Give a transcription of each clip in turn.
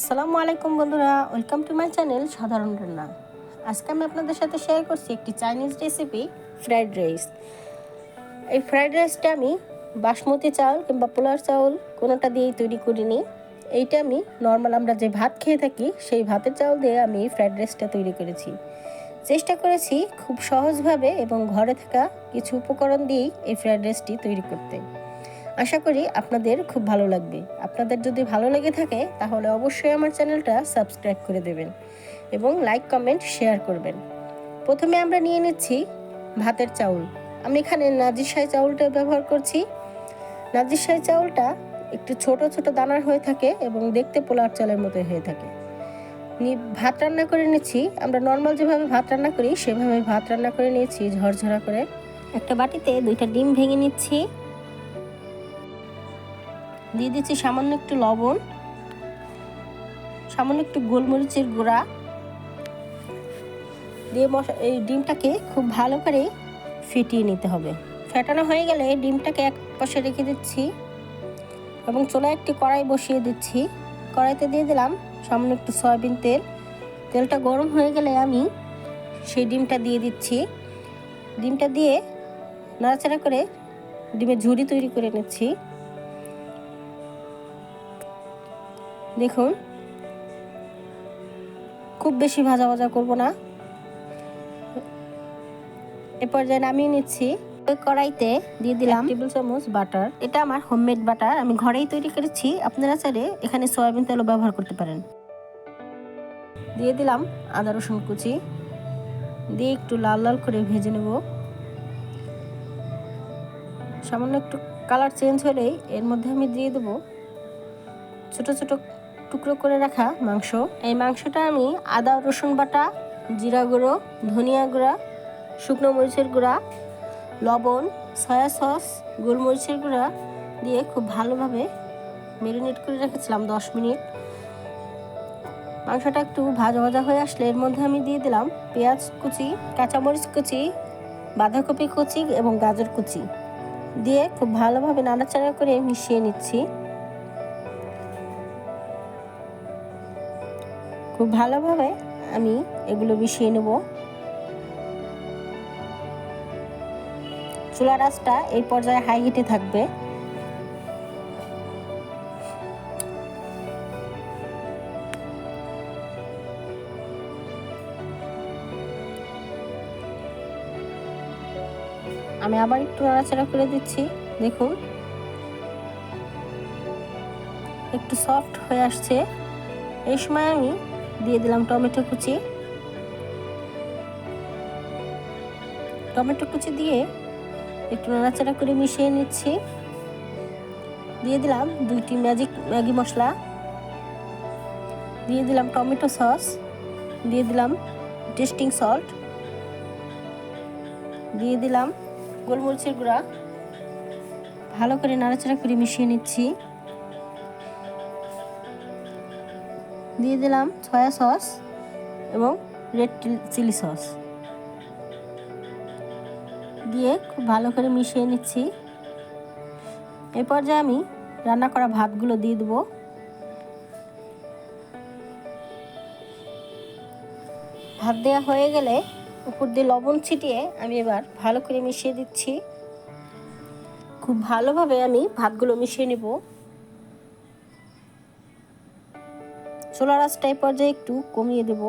আসসালামু আলাইকুম বন্ধুরা, ওয়েলকাম টু মাই চ্যানেল সাধারণ রান্না। আজকে আমি আপনাদের সাথে শেয়ার করছি একটি চাইনিজ রেসিপি, ফ্রাইড রাইস। এই ফ্রাইড রাইসটা আমি বাসমতি চাউল কিংবা পোলার চাউল কোনোটা দিয়েই তৈরি করিনি। এইটা আমি নর্মাল আমরা যে ভাত খেয়ে থাকি সেই ভাতের চাউল দিয়ে আমি এই ফ্রাইড রাইসটা তৈরি করেছি। চেষ্টা করেছি খুব সহজভাবে এবং ঘরে থাকা কিছু উপকরণ দিয়েই এই ফ্রাইড রাইসটি তৈরি করতে। আশা করি আপনাদের খুব ভালো লাগবে। আপনাদের যদি ভালো লেগে থাকে তাহলে অবশ্যই আমার চ্যানেলটা সাবস্ক্রাইব করে দেবেন এবং লাইক কমেন্ট শেয়ার করবেন। প্রথমে আমরা নিয়ে নিচ্ছি ভাতের চাউল। আমি এখানে নাজিরশাহী চাউলটা ব্যবহার করছি। নাজিরশাহী চাউলটা একটু ছোট ছোট দানার হয়ে থাকে এবং দেখতে পোলার চালের মতো হয়ে থাকে। ভাত রান্না করে নিচ্ছি, আমরা নর্মাল যেভাবে ভাত রান্না করি সেভাবে ভাত রান্না করে নিয়েছি ঝরঝরা করে। একটা বাটিতে 2টা ডিম ভেঙে নিচ্ছি, দিয়ে দিচ্ছি সামান্য একটু লবণ, সামান্য একটু গোলমরিচের গুঁড়া দিয়ে এই ডিমটাকে খুব ভালো করে ফেটিয়ে নিতে হবে। ফেটানো হয়ে গেলে ডিমটাকে এক পাশে রেখে দিচ্ছি এবং চুলায় একটি কড়াই বসিয়ে দিচ্ছি। কড়াইতে দিয়ে দিলাম সামান্য একটু সয়াবিন তেল। তেলটা গরম হয়ে গেলে আমি সেই ডিমটা দিয়ে দিচ্ছি। ডিমটা দিয়ে নাড়াচাড়া করে ডিমের ঝুরি তৈরি করে নিচ্ছি। দেখুন, খুব বেশি ভাজা ভাজা করব না। এ পর্যায়ে নামিয়ে নিচ্ছি। ওই কড়াইতে দিয়ে দিলাম 1 টেবিল চামচ বাটার। এটা আমার হোমমেড বাটার, আমি ঘরেই তৈরি করেছি। আপনারা চাইলে এখানে সয়াবিন তেলও ব্যবহার করতে পারেন। দিয়ে দিলাম আদা রসুন কুচি, দিয়ে একটু লাল লাল করে ভেজে নেব। সামান্য একটু কালার চেঞ্জ হলেই এর মধ্যে আমি দিয়ে দেবো ছোট ছোট টুকরো করে রাখা মাংস। এই মাংসটা আমি আদা রসুন বাটা, জিরা গুঁড়ো, ধনিয়া গুঁড়া, শুকনো মরিচের গুঁড়া, লবণ, সয়া সস, গোলমরিচের গুঁড়া দিয়ে খুব ভালোভাবে ম্যারিনেট করে রেখেছিলাম 10 মিনিট। মাংসটা একটু ভাজা ভাজা হয়ে আসলে এর মধ্যে আমি দিয়ে দিলাম পেঁয়াজ কুচি, কাঁচামরিচ কুচি, বাঁধাকপি কুচি এবং গাজর কুচি দিয়ে খুব ভালোভাবে নাড়াচাড়া করে মিশিয়ে নিচ্ছি। খুব ভালোভাবে আমি এগুলো মিশিয়ে নেব। চুলার আঁচটা এই পর্যায়ে হাই হিটে থাকবে। আমি আবার একটু নাড়াচাড়া করে দিচ্ছি। দেখুন, একটু সফট হয়ে আসছে। এই সময় আমি দিয়ে দিলাম টমেটো কুচি। টমেটো কুচি দিয়ে একটু নাড়াচাড়া করে মিশিয়ে নিচ্ছি। দিয়ে দিলাম 2টি ম্যাগি মশলা, দিয়ে দিলাম টমেটো সস, দিয়ে দিলাম টেস্টিং সল্ট, দিয়ে দিলাম গোলমরিচের গুঁড়া। ভালো করে নাড়াচাড়া করে মিশিয়ে নিচ্ছি। দিয়ে দিলাম সয়া সস এবং রেড চিলি সস দিয়ে খুব ভালো করে মিশিয়ে নিচ্ছি। এই পর্যায়ে আমি রান্না করা ভাতগুলো দিয়ে দেবো। ভাত দেওয়া হয়ে গেলে উপর দিয়ে লবণ ছিটিয়ে আমি এবার ভালো করে মিশিয়ে দিচ্ছি। খুব ভালোভাবে আমি ভাতগুলো মিশিয়ে নেব। চুলার আঁচটা এই পর্যায়ে একটু কমিয়ে দেব।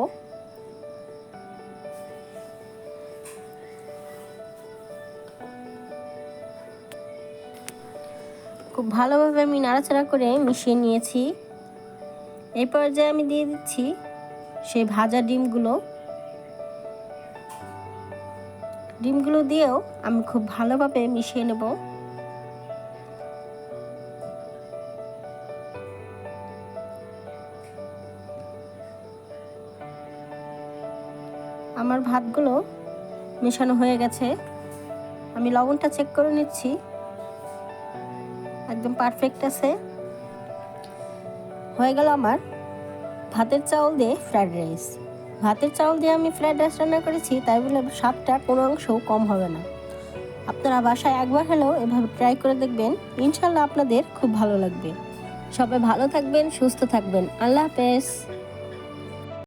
খুব ভালোভাবে আমি নাড়াচাড়া করে মিশিয়ে নিয়েছি। এই পর্যায়ে আমি দিয়ে দিচ্ছি সেই ভাজা ডিমগুলো দিয়েও আমি খুব ভালোভাবে মিশিয়ে নেব। আমার ভাতগুলো মেশানো হয়ে গেছে। আমি লবণটা চেক করে নিচ্ছি, একদম পারফেক্ট আছে। হয়ে গেল আমার ভাতের চাউল দিয়ে ফ্রাইড রাইস। ভাতের চাউল দিয়ে আমি ফ্রাইড রাইস রান্না করেছি, তাই বলে স্বাদটা কোনো অংশও কম হবে না। আপনারা বাসায় একবার হলেও এভাবে ট্রাই করে দেখবেন, ইনশাল্লাহ আপনাদের খুব ভালো লাগবে। সবাই ভালো থাকবেন, সুস্থ থাকবেন। আল্লাহ হাফেজ।